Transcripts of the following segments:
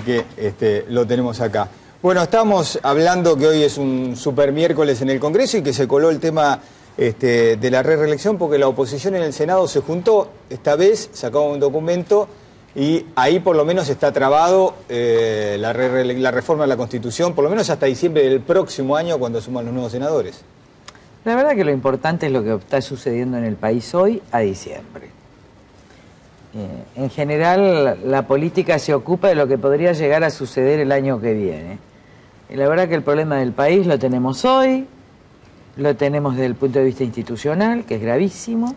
que lo tenemos acá. Bueno, estamos hablando que hoy es un super miércoles en el Congreso y que se coló el tema de la reelección porque la oposición en el Senado se juntó. Esta vez sacó un documento y ahí por lo menos está trabado la reforma de la Constitución, por lo menos hasta diciembre del próximo año cuando suman los nuevos senadores. La verdad que lo importante es lo que está sucediendo en el país hoy a diciembre. En general, la política se ocupa de lo que podría llegar a suceder el año que viene. Y la verdad que el problema del país lo tenemos hoy, lo tenemos desde el punto de vista institucional, que es gravísimo,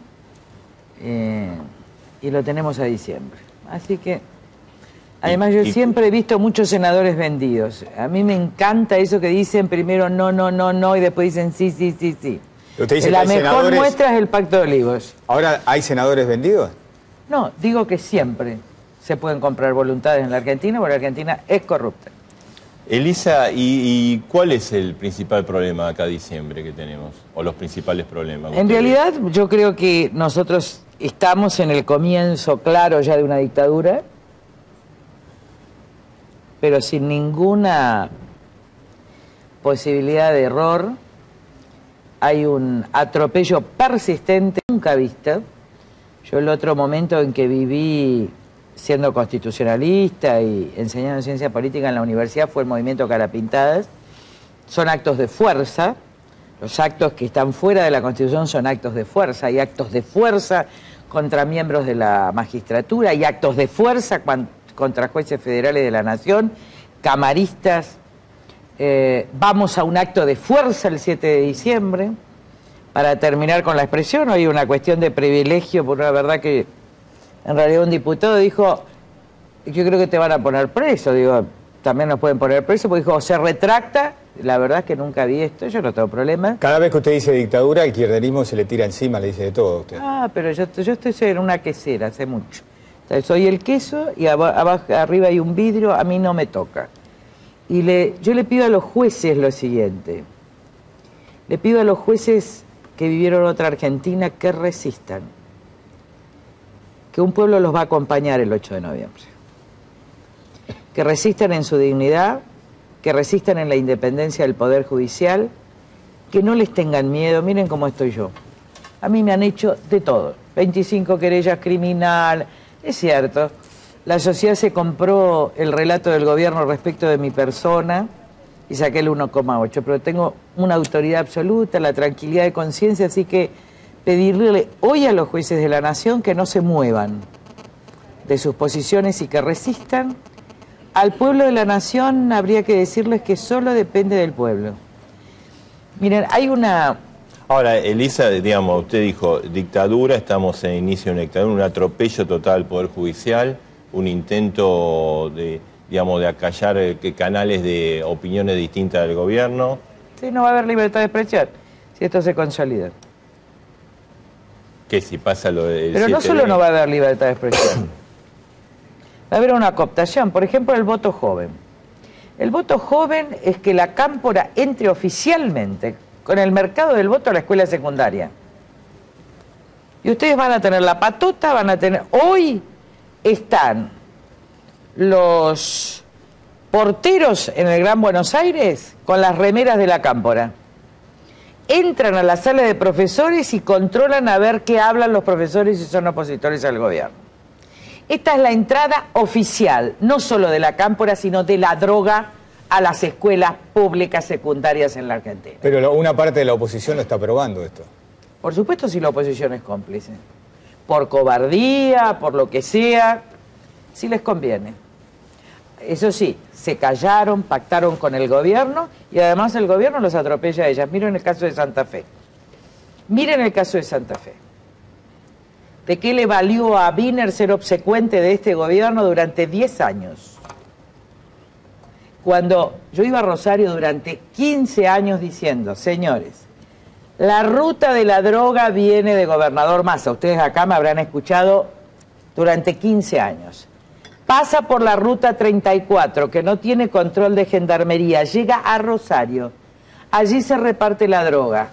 y lo tenemos a diciembre. Así que, además yo siempre he visto muchos senadores vendidos. A mí me encanta eso que dicen primero no, no, no, no, y después dicen sí, sí, sí, sí. ¿Usted dice la que hay mejor senadores... muestra es el Pacto de Olivos. ¿Ahora hay senadores vendidos? No, digo que siempre se pueden comprar voluntades en la Argentina porque la Argentina es corrupta. Elisa, ¿y cuál es el principal problema acá diciembre que tenemos? ¿O los principales problemas? En realidad yo creo que nosotros estamos en el comienzo claro ya de una dictadura, pero sin ninguna posibilidad de error. Hay un atropello persistente, nunca visto. Yo el otro momento en que viví siendo constitucionalista y enseñando ciencia política en la universidad fue el movimiento Carapintadas. Son actos de fuerza. Los actos que están fuera de la Constitución son actos de fuerza. Hay actos de fuerza contra miembros de la magistratura, hay actos de fuerza contra jueces federales de la Nación, camaristas. Vamos a un acto de fuerza el 7 de diciembre. Para terminar con la expresión, hay una cuestión de privilegio, por una verdad que en realidad un diputado dijo, yo creo que te van a poner preso, digo, también nos pueden poner preso, porque dijo, se retracta, la verdad es que nunca vi esto, yo no tengo problema. Cada vez que usted dice dictadura, el kirchnerismo se le tira encima, le dice de todo a usted. Ah, pero yo estoy en una quesera hace mucho. O sea, soy el queso y abajo, arriba hay un vidrio, a mí no me toca. Y yo le pido a los jueces lo siguiente, le pido a los jueces que vivieron otra Argentina que resistan, que un pueblo los va a acompañar el 8 de noviembre, que resistan en su dignidad, que resistan en la independencia del Poder Judicial, que no les tengan miedo. Miren cómo estoy yo. A mí me han hecho de todo, 25 querellas criminal, es cierto, la sociedad se compró el relato del gobierno respecto de mi persona, y saqué el 1,8, pero tengo una autoridad absoluta, la tranquilidad de conciencia, así que pedirle hoy a los jueces de la Nación que no se muevan de sus posiciones y que resistan. Al pueblo de la Nación habría que decirles que solo depende del pueblo. Miren, hay una... Ahora, Elisa, digamos, usted dijo, dictadura, estamos en inicio de una dictadura, un atropello total al Poder Judicial, un intento de... digamos, de acallar canales de opiniones distintas del gobierno. Sí, no va a haber libertad de expresión si esto se consolida. ¿Qué si pasa lo del Pero no solo no va a haber libertad de expresión, va a haber una cooptación, por ejemplo, el voto joven. El voto joven es que la cámpora entre oficialmente con el mercado del voto a la escuela secundaria. Y ustedes van a tener la patota, van a tener... Hoy están los porteros en el Gran Buenos Aires con las remeras de la cámpora. Entran a la sala de profesores y controlan a ver qué hablan los profesores si son opositores al gobierno. Esta es la entrada oficial, no solo de la cámpora, sino de la droga a las escuelas públicas secundarias en la Argentina. Pero una parte de la oposición lo está aprobando esto. Por supuesto, si la oposición es cómplice. Por cobardía, por lo que sea, si les conviene. Eso sí, se callaron, pactaron con el gobierno y además el gobierno los atropella a ellas. Miren el caso de Santa Fe. Miren el caso de Santa Fe. ¿De qué le valió a Wiener ser obsecuente de este gobierno durante 10 años? Cuando yo iba a Rosario durante 15 años diciendo, señores, la ruta de la droga viene de Gobernador Massa. Ustedes acá me habrán escuchado durante 15 años. Pasa por la ruta 34, que no tiene control de gendarmería, llega a Rosario, allí se reparte la droga,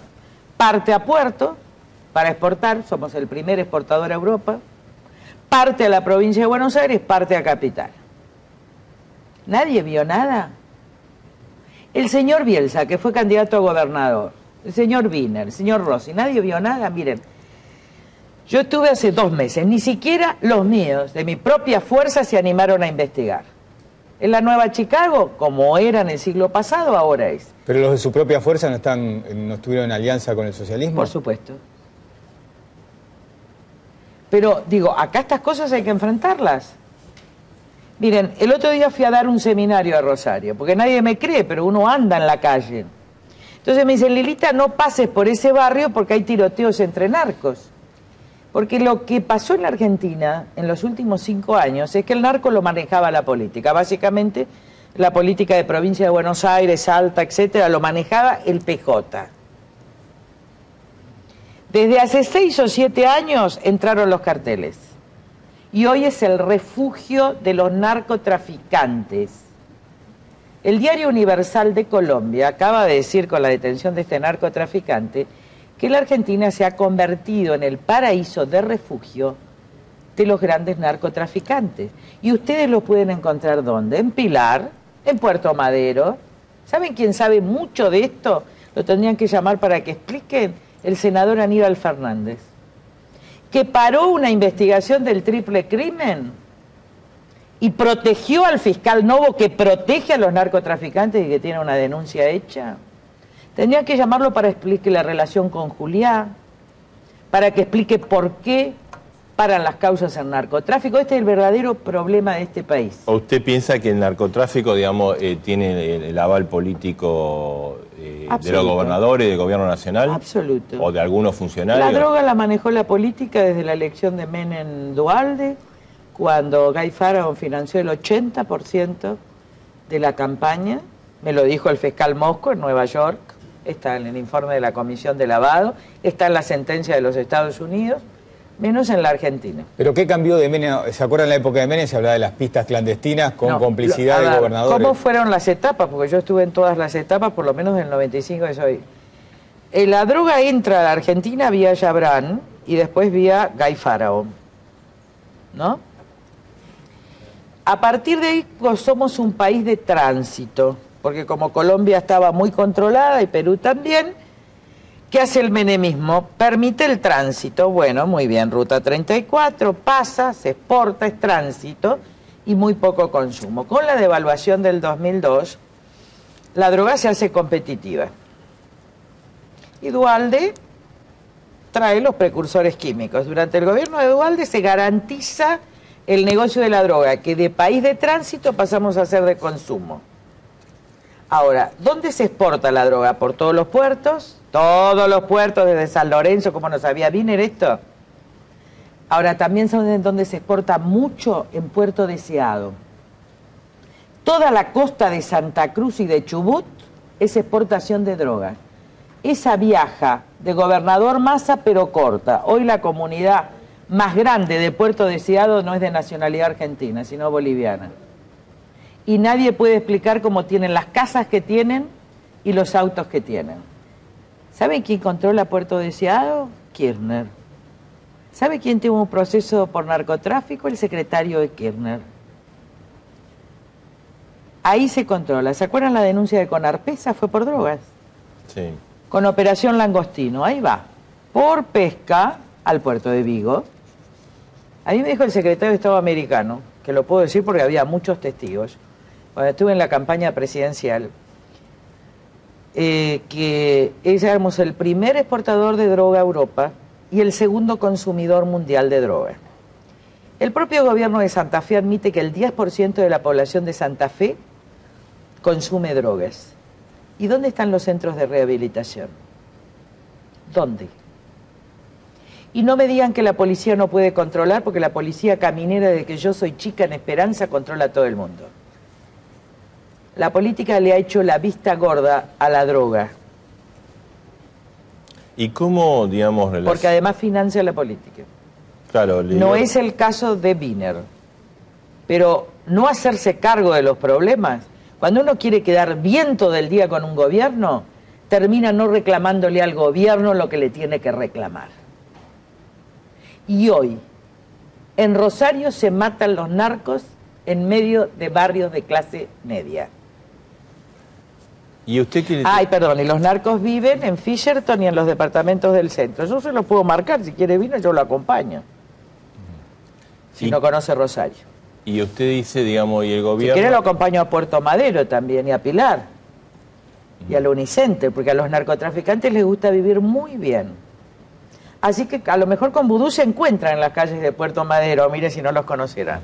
parte a Puerto para exportar, somos el primer exportador a Europa, parte a la provincia de Buenos Aires, parte a Capital. ¿Nadie vio nada? El señor Bielsa, que fue candidato a gobernador, el señor Wiener, el señor Rossi, ¿nadie vio nada? Miren, yo estuve hace 2 meses, ni siquiera los míos, de mi propia fuerza, se animaron a investigar. En la Nueva Chicago, como era en el siglo pasado, ahora es. ¿Pero los de su propia fuerza no estuvieron en alianza con el socialismo? Por supuesto. Pero, digo, acá estas cosas hay que enfrentarlas. Miren, el otro día fui a dar un seminario a Rosario, porque nadie me cree, pero uno anda en la calle. Entonces me dice, Lilita, no pases por ese barrio porque hay tiroteos entre narcos. Porque lo que pasó en la Argentina en los últimos 5 años es que el narco lo manejaba la política. Básicamente, la política de provincia de Buenos Aires, Salta, etcétera, lo manejaba el PJ. Desde hace 6 o 7 años entraron los carteles. Y hoy es el refugio de los narcotraficantes. El Diario Universal de Colombia acaba de decir con la detención de este narcotraficante que la Argentina se ha convertido en el paraíso de refugio de los grandes narcotraficantes. Y ustedes lo pueden encontrar ¿dónde? En Pilar, en Puerto Madero. ¿Saben quién sabe mucho de esto? Lo tendrían que llamar para que expliquen. El senador Aníbal Fernández, que paró una investigación del triple crimen y protegió al fiscal Novo, que protege a los narcotraficantes y que tiene una denuncia hecha. Tendrían que llamarlo para explique la relación con Julián, para que explique por qué paran las causas en narcotráfico. Este es el verdadero problema de este país. ¿O usted piensa que el narcotráfico, digamos, tiene el aval político de los gobernadores, del gobierno nacional? Absoluto. ¿O de algunos funcionarios? La droga la manejó la política desde la elección de Menem Duhalde, cuando Guy Faraón financió el 80% de la campaña. Me lo dijo el fiscal Mosco en Nueva York, está en el informe de la Comisión de Lavado, está en la sentencia de los Estados Unidos, menos en la Argentina. ¿Pero qué cambió de Menem? ¿Se acuerdan en la época de Menem? Se hablaba de las pistas clandestinas con complicidad de gobernadores. ¿Cómo fueron las etapas? Porque yo estuve en todas las etapas, por lo menos del 95 que soy. La droga entra a la Argentina vía Yabrán y después vía Guy Faraón, ¿no? A partir de ahí somos un país de tránsito, porque como Colombia estaba muy controlada y Perú también, ¿qué hace el menemismo? Permite el tránsito. Bueno, muy bien, Ruta 34, pasa, se exporta, es tránsito y muy poco consumo. Con la devaluación del 2002, la droga se hace competitiva. Y Duhalde trae los precursores químicos. Durante el gobierno de Duhalde se garantiza el negocio de la droga, que de país de tránsito pasamos a ser de consumo. Ahora, ¿dónde se exporta la droga? ¿Por todos los puertos? Todos los puertos, desde San Lorenzo, como no sabía Wiener esto. Ahora, también saben dónde se exporta mucho, en Puerto Deseado. Toda la costa de Santa Cruz y de Chubut es exportación de droga. Esa viaja de Gobernador Massa, pero corta. Hoy la comunidad más grande de Puerto Deseado no es de nacionalidad argentina, sino boliviana. Y nadie puede explicar cómo tienen las casas que tienen y los autos que tienen. ¿Saben quién controla Puerto Deseado? Kirchner. ¿Sabe quién tuvo un proceso por narcotráfico? El secretario de Kirchner. Ahí se controla. ¿Se acuerdan la denuncia de Conarpesa? Fue por drogas. Sí. Con Operación Langostino. Ahí va. Por pesca al puerto de Vigo. A mí me dijo el secretario de Estado americano, que lo puedo decir porque había muchos testigos, cuando estuve en la campaña presidencial, que éramos el primer exportador de droga a Europa y el segundo consumidor mundial de droga. El propio gobierno de Santa Fe admite que el 10% de la población de Santa Fe consume drogas. ¿Y dónde están los centros de rehabilitación? ¿Dónde? Y no me digan que la policía no puede controlar, porque la policía caminera, desde que yo soy chica en Esperanza, controla a todo el mundo. La política le ha hecho la vista gorda a la droga. ¿Y cómo, digamos, porque además financia la política. Claro, no es el caso de Wiener. Pero no hacerse cargo de los problemas. Cuando uno quiere quedar bien todo el día con un gobierno, termina no reclamándole al gobierno lo que le tiene que reclamar. Y hoy, en Rosario se matan los narcos en medio de barrios de clase media. ¿Y usted quiere...? Ay, perdón, y los narcos viven en Fisherton y en los departamentos del centro. Yo se lo puedo marcar, si quiere vino yo lo acompaño. Si no conoce Rosario. Y usted dice, digamos, y el gobierno... Si quiere lo acompaño a Puerto Madero también y a Pilar. Y a la Unicenter, porque a los narcotraficantes les gusta vivir muy bien. Así que a lo mejor con vudú se encuentran en las calles de Puerto Madero, mire si no los conocieran.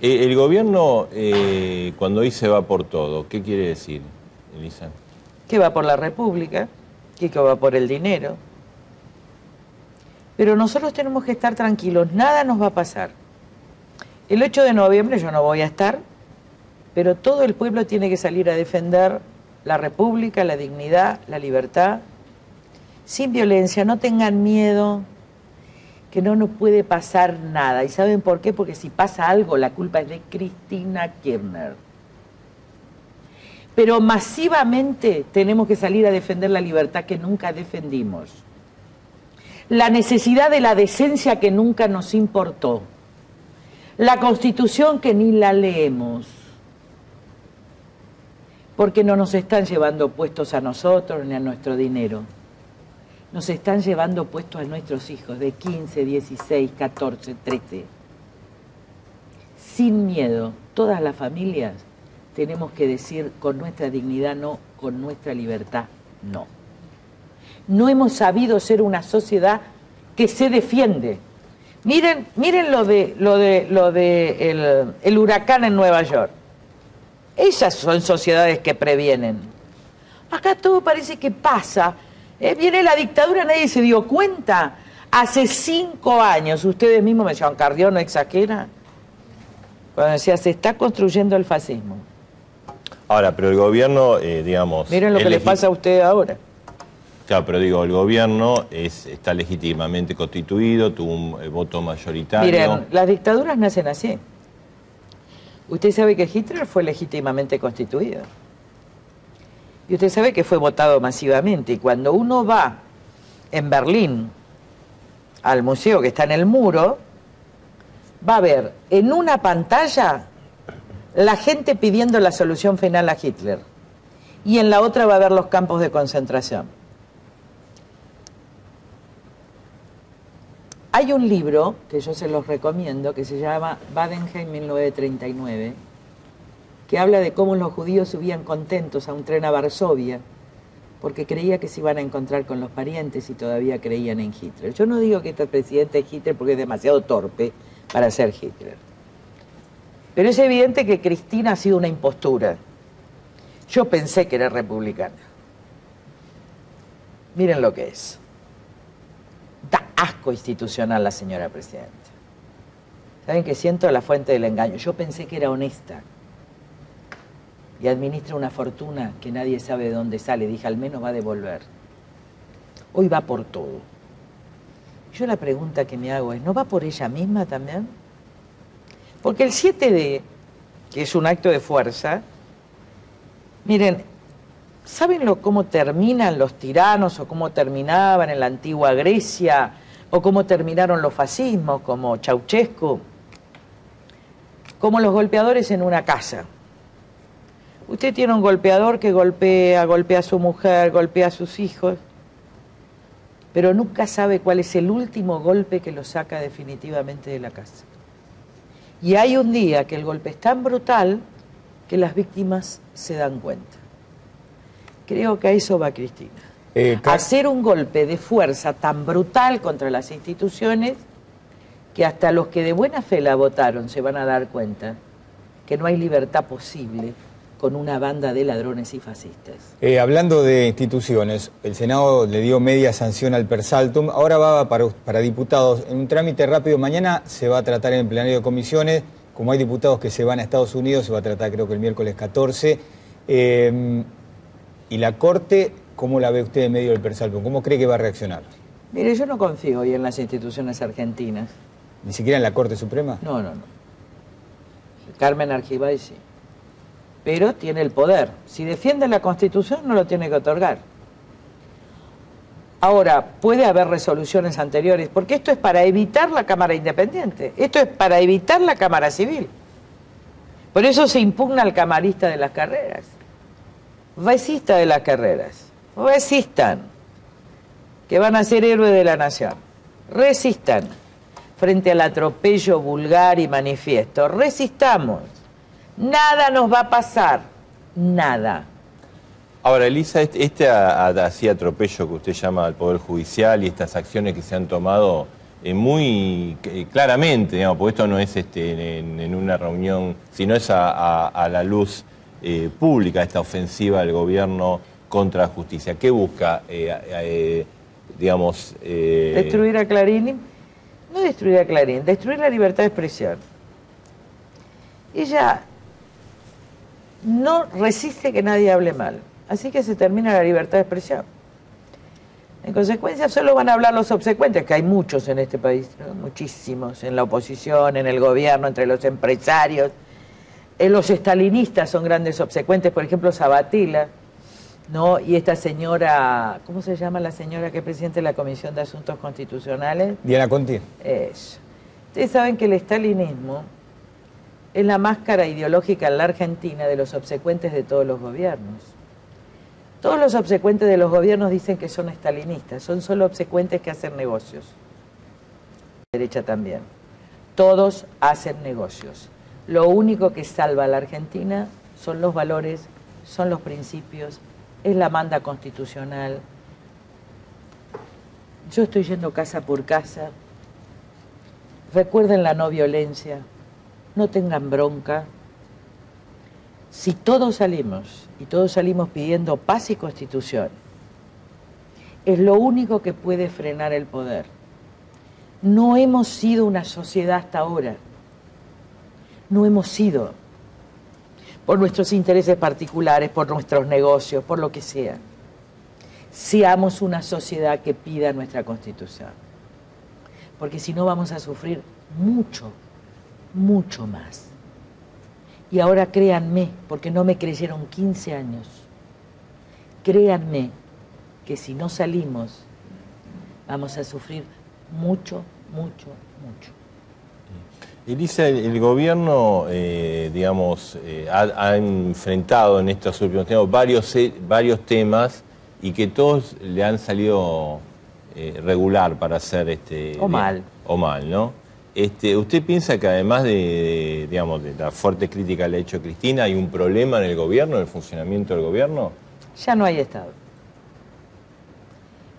El gobierno, cuando dice va por todo, ¿qué quiere decir, Elisa? Que va por la República, que va por el dinero. Pero nosotros tenemos que estar tranquilos, nada nos va a pasar. El 8 de noviembre yo no voy a estar, pero todo el pueblo tiene que salir a defender la República, la dignidad, la libertad, sin violencia, no tengan miedo, que no nos puede pasar nada. ¿Y saben por qué? Porque si pasa algo, la culpa es de Cristina Kirchner. Pero masivamente tenemos que salir a defender la libertad que nunca defendimos. La necesidad de la decencia que nunca nos importó. La Constitución que ni la leemos. Porque no nos están llevando puestos a nosotros ni a nuestro dinero. Nos están llevando puestos a nuestros hijos de 15, 16, 14, 13. Sin miedo, todas las familias tenemos que decir con nuestra dignidad no, con nuestra libertad no. No hemos sabido ser una sociedad que se defiende. Miren el huracán en Nueva York. Esas son sociedades que previenen. Acá todo parece que pasa. Viene la dictadura, nadie se dio cuenta. Hace 5 años, ustedes mismos me decían, Carrió no exagera. Cuando decía, se está construyendo el fascismo. Ahora, pero el gobierno, digamos... Miren lo que le pasa a ustedes ahora. Claro, pero digo, el gobierno está legítimamente constituido, tuvo un voto mayoritario. Miren, las dictaduras nacen así. Usted sabe que Hitler fue legítimamente constituido. Y usted sabe que fue votado masivamente. Y cuando uno va en Berlín al museo que está en el muro, va a ver en una pantalla la gente pidiendo la solución final a Hitler. Y en la otra va a ver los campos de concentración. Hay un libro que yo se los recomiendo que se llama Badenheim 1939, que habla de cómo los judíos subían contentos a un tren a Varsovia porque creía que se iban a encontrar con los parientes y todavía creían en Hitler. Yo no digo que este presidente es Hitler porque es demasiado torpe para ser Hitler. Pero es evidente que Cristina ha sido una impostura. Yo pensé que era republicana. Miren lo que es. Da asco institucional la señora presidenta. ¿Saben qué siento? La fuente del engaño. Yo pensé que era honesta. Y administra una fortuna que nadie sabe de dónde sale. Dije, al menos va a devolver. Hoy va por todo. Yo la pregunta que me hago es, ¿no va por ella misma también? Porque el 7D, que es un acto de fuerza, miren, ¿saben cómo terminan los tiranos o cómo terminaban en la antigua Grecia o cómo terminaron los fascismos como Ceausescu? Como los golpeadores en una casa. Usted tiene un golpeador que golpea a su mujer, golpea a sus hijos, pero nunca sabe cuál es el último golpe que lo saca definitivamente de la casa. Y hay un día que el golpe es tan brutal que las víctimas se dan cuenta. Creo que a eso va Cristina. Hacer un golpe de fuerza tan brutal contra las instituciones que hasta los que de buena fe la votaron se van a dar cuenta que no hay libertad posible con una banda de ladrones y fascistas. Hablando de instituciones, el Senado le dio media sanción al Persaltum, ahora va para diputados en un trámite rápido. Mañana se va a tratar en el plenario de comisiones, como hay diputados que se van a Estados Unidos, se va a tratar creo que el miércoles 14. Y la Corte, ¿cómo la ve usted en medio del Persaltum? ¿Cómo cree que va a reaccionar? Mire, yo no confío hoy en las instituciones argentinas. ¿Ni siquiera en la Corte Suprema? No. Carmen Argibay sí. Pero tiene el poder. Si defiende la Constitución, no lo tiene que otorgar. Ahora, puede haber resoluciones anteriores, porque esto es para evitar la Cámara Independiente. Esto es para evitar la Cámara Civil. Por eso se impugna al camarista de las carreras. Resista de las carreras. Resistan. Que van a ser héroes de la nación. Resistan. Frente al atropello vulgar y manifiesto. Resistamos. Nada nos va a pasar. Nada. Ahora, Elisa, así atropello que usted llama al Poder Judicial y estas acciones que se han tomado muy claramente, digamos, porque esto no es en una reunión, sino es a la luz pública, esta ofensiva del gobierno contra la justicia. ¿Qué busca, digamos? ¿Destruir a Clarín? No destruir a Clarín, destruir la libertad de expresión. Ella no resiste que nadie hable mal. Así que se termina la libertad de expresión. En consecuencia, solo van a hablar los obsecuentes, que hay muchos en este país, ¿no? Muchísimos, en la oposición, en el gobierno, entre los empresarios. Los estalinistas son grandes obsecuentes, por ejemplo, Sabatella, ¿no? Y esta señora, ¿cómo se llama la señora que es presidente de la Comisión de Asuntos Constitucionales? Diana Conti. Eso. Ustedes saben que el estalinismo es la máscara ideológica en la Argentina de los obsecuentes de todos los gobiernos. Todos los obsecuentes de los gobiernos dicen que son estalinistas, son solo obsecuentes que hacen negocios. La derecha también. Todos hacen negocios. Lo único que salva a la Argentina son los valores, son los principios, es la manda constitucional. Yo estoy yendo casa por casa. Recuerden la no violencia, no tengan bronca. Si todos salimos, y todos salimos pidiendo paz y constitución, es lo único que puede frenar el poder. No hemos sido una sociedad hasta ahora. No hemos sido. Por nuestros intereses particulares, por nuestros negocios, por lo que sea. Seamos una sociedad que pida nuestra constitución. Porque si no vamos a sufrir mucho, mucho más. Y ahora créanme, porque no me creyeron 15 años, créanme que si no salimos, vamos a sufrir mucho, mucho, mucho. Elisa, el gobierno, digamos, ha enfrentado en estos últimos tiempos varios temas y que todos le han salido regular para hacer o mal. O mal, ¿no? ¿Usted piensa que además digamos, de la fuerte crítica que le ha hecho Cristina, hay un problema en el gobierno, en el funcionamiento del gobierno? Ya no hay Estado.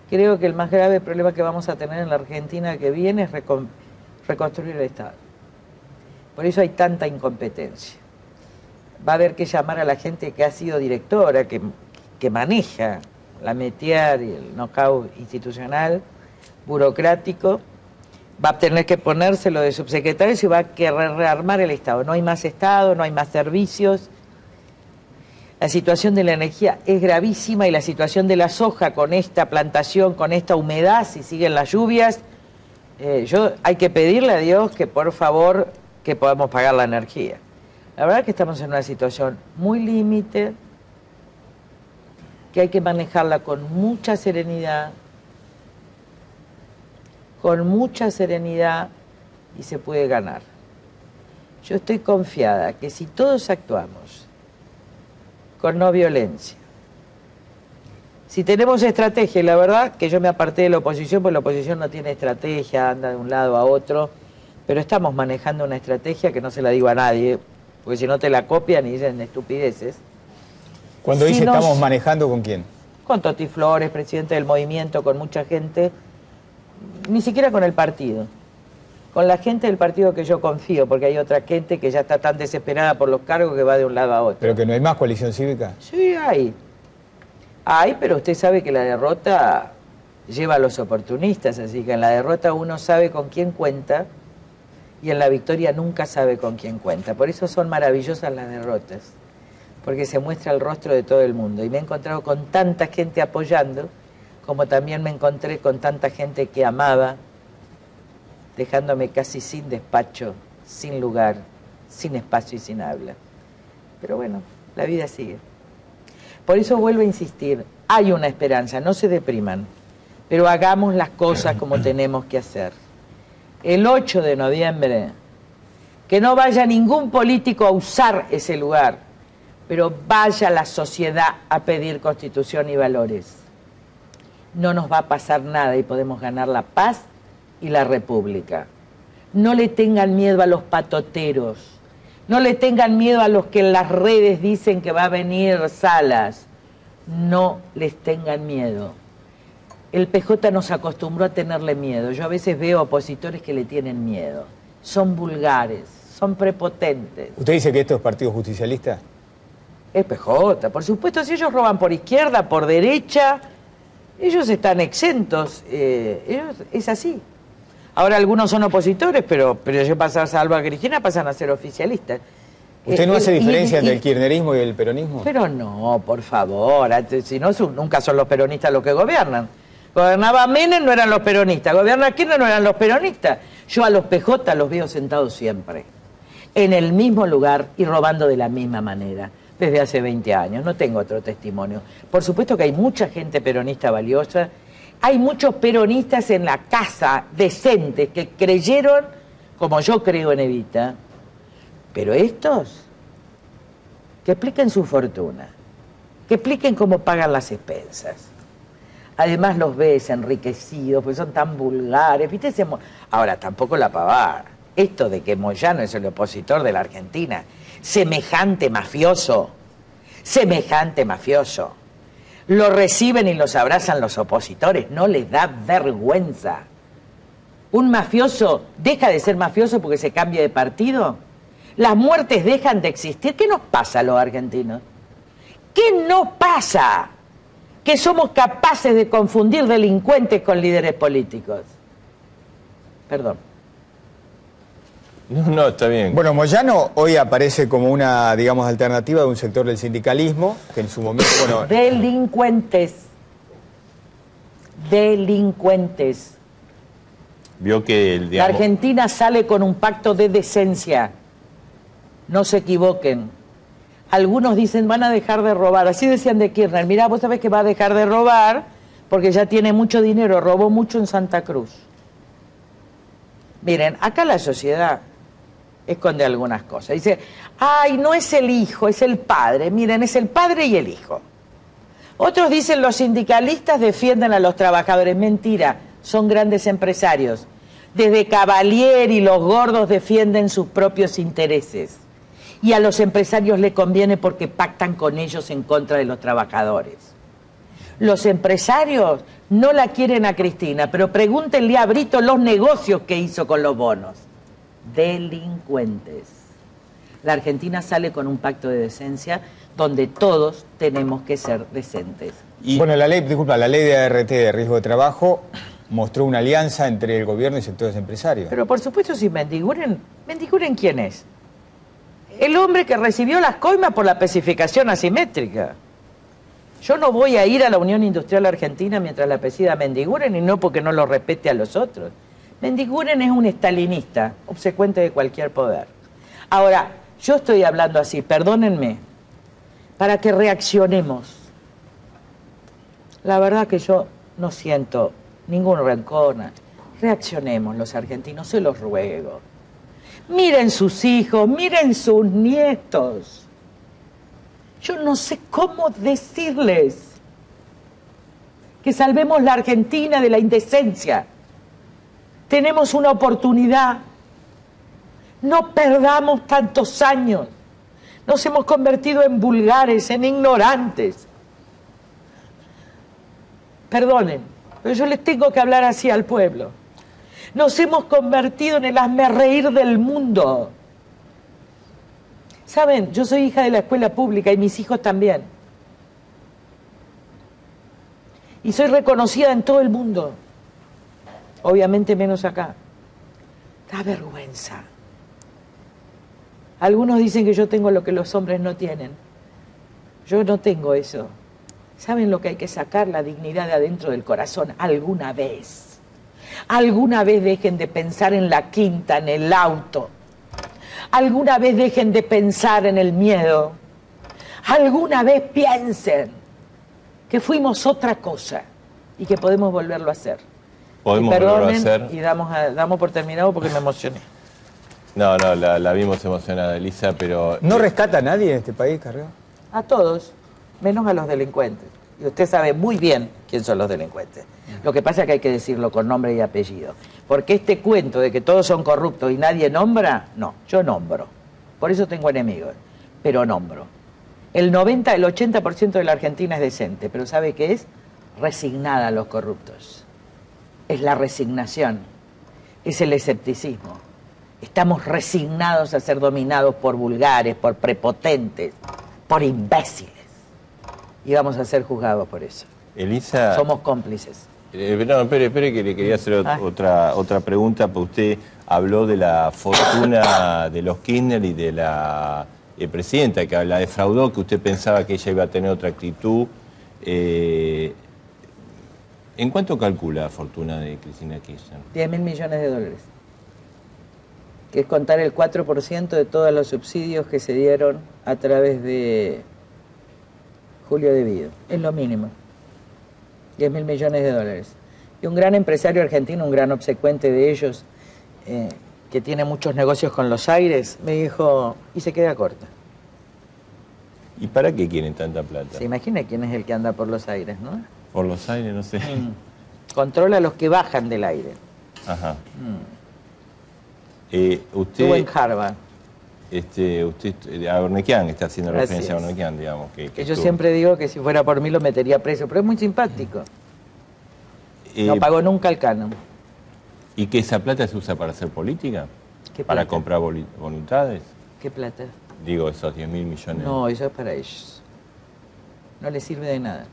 Creo que el más grave problema que vamos a tener en la Argentina que viene es reconstruir el Estado. Por eso hay tanta incompetencia. Va a haber que llamar a la gente que ha sido directora, que maneja la métier y el know-how institucional, burocrático. Va a tener que ponérselo de subsecretarios y va a querer rearmar el Estado. No hay más Estado, no hay más servicios. La situación de la energía es gravísima y la situación de la soja con esta plantación, con esta humedad, si siguen las lluvias, hay que pedirle a Dios que por favor que podamos pagar la energía. La verdad es que estamos en una situación muy límite, que hay que manejarla con mucha serenidad y se puede ganar. Yo estoy confiada que si todos actuamos con no violencia, si tenemos estrategia, y la verdad que yo me aparté de la oposición, porque la oposición no tiene estrategia, anda de un lado a otro, pero estamos manejando una estrategia que no se la digo a nadie, porque si no te la copian y dicen estupideces. Cuando dice estamos manejando, ¿con quién? Con Toti Flores, presidente del movimiento, con mucha gente, ni siquiera con el partido, con la gente del partido que yo confío, porque hay otra gente que ya está tan desesperada por los cargos que va de un lado a otro. ¿Pero que no hay más coalición cívica? Sí, hay. Hay, pero usted sabe que la derrota lleva a los oportunistas, así que en la derrota uno sabe con quién cuenta y en la victoria nunca sabe con quién cuenta. Por eso son maravillosas las derrotas, porque se muestra el rostro de todo el mundo. Y me he encontrado con tanta gente apoyando, como también me encontré con tanta gente que amaba, dejándome casi sin despacho, sin lugar, sin espacio y sin habla. Pero bueno, la vida sigue. Por eso vuelvo a insistir, hay una esperanza, no se depriman, pero hagamos las cosas como tenemos que hacer. El 8 de noviembre, que no vaya ningún político a usar ese lugar, pero vaya la sociedad a pedir constitución y valores. No nos va a pasar nada y podemos ganar la paz y la república. No le tengan miedo a los patoteros, no le tengan miedo a los que en las redes dicen que va a venir Salas. No les tengan miedo. El PJ nos acostumbró a tenerle miedo. Yo a veces veo opositores que le tienen miedo. Son vulgares, son prepotentes. ¿Usted dice que esto es partido justicialista? Es PJ, por supuesto. Si ellos roban por izquierda, por derecha, ellos están exentos. Es así. Ahora algunos son opositores, pero yo pasar a Salva Cristina pasan a ser oficialistas. ¿Usted no hace diferencia entre el kirchnerismo y el peronismo? Pero no, por favor. Si no, nunca son los peronistas los que gobiernan. Gobernaba Menem, no eran los peronistas. Gobierna Kirchner, no eran los peronistas. Yo a los PJ los veo sentados siempre, en el mismo lugar y robando de la misma manera, desde hace 20 años. No tengo otro testimonio. Por supuesto que hay mucha gente peronista valiosa. Hay muchos peronistas en la casa, decentes, que creyeron, como yo creo en Evita. Pero estos, que expliquen su fortuna, que expliquen cómo pagan las expensas. Además los ves enriquecidos, porque son tan vulgares. ¿Viste? Ahora, tampoco la pavada. Esto de que Moyano es el opositor de la Argentina, semejante mafioso, lo reciben y los abrazan los opositores, no les da vergüenza. ¿Un mafioso deja de ser mafioso porque se cambia de partido? ¿Las muertes dejan de existir? ¿Qué nos pasa a los argentinos? ¿Qué nos pasa? Que somos capaces de confundir delincuentes con líderes políticos. Perdón. No, está bien. Bueno, Moyano hoy aparece como una, digamos, alternativa de un sector del sindicalismo, que en su momento, bueno... Delincuentes. Vio que La Argentina sale con un pacto de decencia. No se equivoquen. Algunos dicen van a dejar de robar. Así decían de Kirchner. Mirá, vos sabés que va a dejar de robar porque ya tiene mucho dinero. Robó mucho en Santa Cruz. Miren, acá la sociedad esconde algunas cosas. Dice, ay, no es el hijo, es el padre. Miren, es el padre y el hijo. Otros dicen los sindicalistas defienden a los trabajadores. Mentira, son grandes empresarios. Desde Cavalieri los gordos defienden sus propios intereses. Y a los empresarios les conviene porque pactan con ellos en contra de los trabajadores. Los empresarios no la quieren a Cristina, pero pregúntenle a Brito los negocios que hizo con los bonos. Delincuentes. La Argentina sale con un pacto de decencia donde todos tenemos que ser decentes. Y... Bueno, la ley de ART de riesgo de trabajo mostró una alianza entre el gobierno y sectores empresarios. Pero por supuesto, si Mendiguren ¿quién es? El hombre que recibió las coimas por la especificación asimétrica. Yo no voy a ir a la Unión Industrial Argentina mientras la presida Mendiguren, y no porque no lo respete a los otros. Mendiguren es un estalinista, obsecuente de cualquier poder. Ahora, yo estoy hablando así, perdónenme, para que reaccionemos. La verdad que yo no siento ningún rencor. Reaccionemos los argentinos, se los ruego. Miren sus hijos, miren sus nietos. Yo no sé cómo decirles que salvemos la Argentina de la indecencia. Tenemos una oportunidad. No perdamos tantos años. Nos hemos convertido en vulgares, en ignorantes. Perdonen, pero yo les tengo que hablar así al pueblo. Nos hemos convertido en el hazmerreír del mundo. Saben, yo soy hija de la escuela pública y mis hijos también. Y soy reconocida en todo el mundo. Obviamente menos acá. Da vergüenza. Algunos dicen que yo tengo lo que los hombres no tienen. Yo no tengo eso. ¿Saben lo que hay que sacar? La dignidad de adentro del corazón alguna vez. Alguna vez dejen de pensar en la quinta, en el auto. Alguna vez dejen de pensar en el miedo. Alguna vez piensen que fuimos otra cosa y que podemos volverlo a hacer. Podemos volverlo a hacer. Y damos por terminado porque me emocioné. No, no, la vimos emocionada, Elisa, pero... ¿No rescata a nadie en este país, Carrió? A todos, menos a los delincuentes. Y usted sabe muy bien quién son los delincuentes. Lo que pasa es que hay que decirlo con nombre y apellido. Porque este cuento de que todos son corruptos y nadie nombra, no, yo nombro. Por eso tengo enemigos, pero nombro. El 80% de la Argentina es decente, pero ¿sabe qué es? Resignada a los corruptos. Es la resignación, es el escepticismo. Estamos resignados a ser dominados por vulgares, por prepotentes, por imbéciles. Y vamos a ser juzgados por eso. Elisa... Somos cómplices. No, espere que le quería hacer otra pregunta, porque usted habló de la fortuna de los Kirchner y de la presidenta, que la defraudó, que usted pensaba que ella iba a tener otra actitud. ¿En cuánto calcula la fortuna de Cristina Kirchner? 10.000 millones de dólares. Que es contar el 4% de todos los subsidios que se dieron a través de Julio De Vido. Es lo mínimo. 10.000 millones de dólares. Y un gran empresario argentino, un gran obsecuente de ellos, que tiene muchos negocios con los aires, me dijo, y se queda corta. ¿Y para qué quieren tanta plata? Se imagina quién es el que anda por los aires, ¿no? Por los aires, no sé. Controla a los que bajan del aire. Ajá. Usted... Estuvo en Harvard. Usted, a Ornequian está haciendo referencia a Ornequian, digamos. Que yo siempre digo que si fuera por mí lo metería preso, pero es muy simpático. No pagó nunca el canon. ¿Y que esa plata se usa para hacer política? ¿Qué ¿Para plata? comprar voluntades? ¿Qué plata? Digo, esos 10.000 millones. No, eso es para ellos. No les sirve de nada.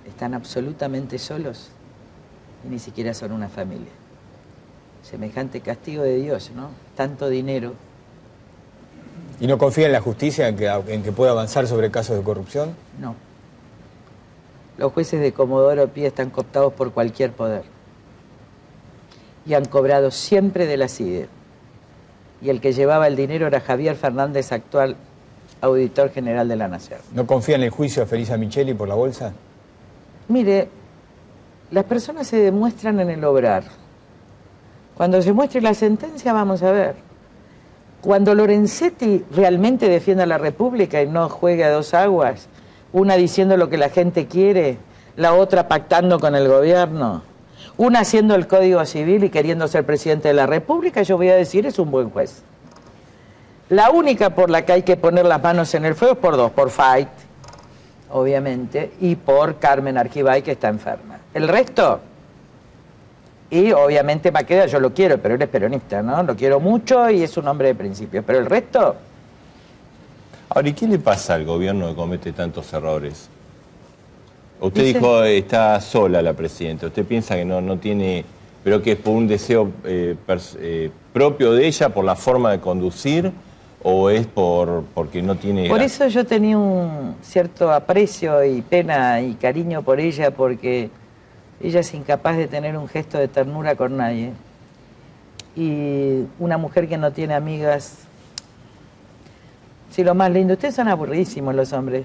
Están absolutamente solos y ni siquiera son una familia. Semejante castigo de Dios, ¿no? Tanto dinero. ¿Y no confía en la justicia, en que pueda avanzar sobre casos de corrupción? No. Los jueces de Comodoro Pi están cooptados por cualquier poder. Y han cobrado siempre de la CIDE. Y el que llevaba el dinero era Javier Fernández, actual auditor general de la Nación. ¿No confía en el juicio a Felisa Micheli por la bolsa? Mire, las personas se demuestran en el obrar. Cuando se muestre la sentencia vamos a ver. Cuando Lorenzetti realmente defienda a la República y no juegue a dos aguas, una diciendo lo que la gente quiere, la otra pactando con el gobierno, una haciendo el Código Civil y queriendo ser presidente de la República, yo voy a decir, es un buen juez. La única por la que hay que poner las manos en el fuego es por dos, por Fait, obviamente, y por Carmen Arquibay, que está enferma. El resto... Y obviamente Maqueda yo lo quiero, pero él es peronista, ¿no? Lo quiero mucho y es un hombre de principios. Pero el resto... Ahora, ¿y qué le pasa al gobierno que comete tantos errores? Usted dijo, está sola la presidenta. ¿Usted piensa que no tiene... pero que es por un deseo propio de ella, por la forma de conducir, o es porque no tiene... Por eso yo tenía un cierto aprecio y pena y cariño por ella, porque... ella es incapaz de tener un gesto de ternura con nadie. Y una mujer que no tiene amigas... Sí, lo más lindo. Ustedes son aburridísimos los hombres.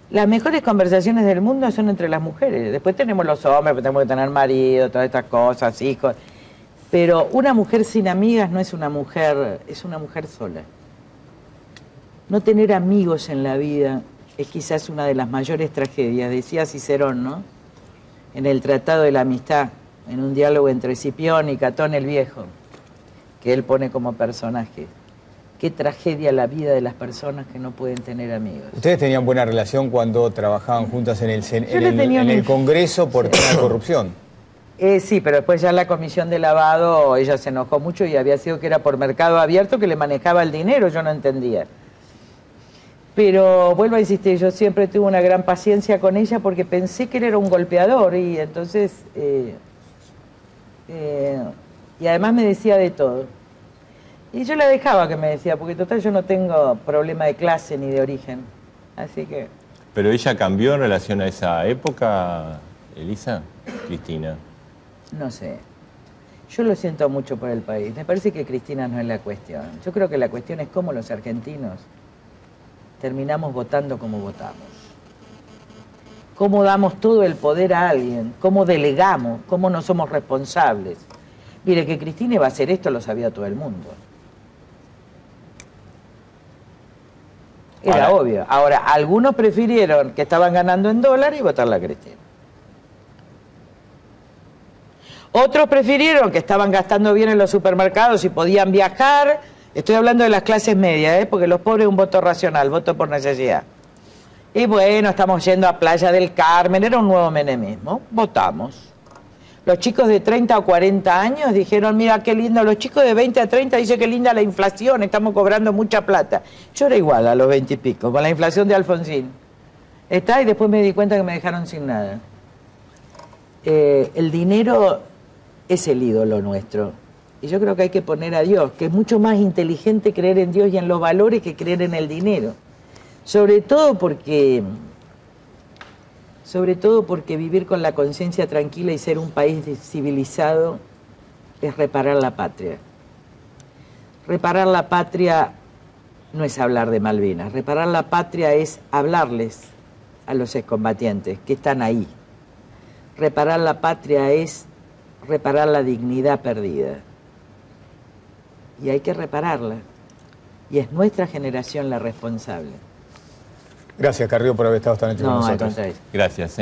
Las mejores conversaciones del mundo son entre las mujeres. Después tenemos los hombres, pues tenemos que tener marido, todas estas cosas, hijos. Pero una mujer sin amigas no es una mujer, es una mujer sola. No tener amigos en la vida es quizás una de las mayores tragedias. Decía Cicerón, ¿no? En el Tratado de la Amistad, en un diálogo entre Escipión y Catón el Viejo, que él pone como personaje. Qué tragedia la vida de las personas que no pueden tener amigos. ¿Ustedes tenían buena relación cuando trabajaban juntas en el Congreso por tema de corrupción? Sí, pero después ya en la comisión de lavado ella se enojó mucho y había sido que era por Mercado Abierto que le manejaba el dinero, yo no entendía. Pero vuelvo a insistir, yo siempre tuve una gran paciencia con ella porque pensé que él era un golpeador y entonces... y además me decía de todo. Y yo la dejaba que me decía, porque total yo no tengo problema de clase ni de origen. Así que... ¿Pero ella cambió en relación a esa época, Elisa? Cristina. No sé. Yo lo siento mucho por el país. Me parece que Cristina no es la cuestión. Yo creo que la cuestión es cómo los argentinos terminamos votando como votamos. Cómo damos todo el poder a alguien, cómo delegamos, cómo no somos responsables. Mire, que Cristina iba a hacer esto lo sabía todo el mundo. Era Ahora- obvio. Ahora, algunos prefirieron que estaban ganando en dólares y votarla a Cristina. Otros prefirieron que estaban gastando bien en los supermercados y podían viajar. Estoy hablando de las clases medias, porque los pobres un voto racional, voto por necesidad. Y bueno, estamos yendo a Playa del Carmen, era un nuevo menemismo. Votamos. Los chicos de 30 o 40 años dijeron, mira qué lindo. Los chicos de 20 a 30 dicen qué linda la inflación, estamos cobrando mucha plata. Yo era igual a los 20 y pico, con la inflación de Alfonsín. Está, y después me di cuenta que me dejaron sin nada. El dinero es el ídolo nuestro. Y yo creo que hay que poner a Dios, que es mucho más inteligente creer en Dios y en los valores que creer en el dinero. Sobre todo porque vivir con la conciencia tranquila y ser un país civilizado es reparar la patria. Reparar la patria no es hablar de Malvinas, reparar la patria es hablarles a los excombatientes que están ahí. Reparar la patria es reparar la dignidad perdida. Y hay que repararla. Y es nuestra generación la responsable. Gracias, Carrió, por haber estado esta noche con No, al nosotros. contrario. Gracias.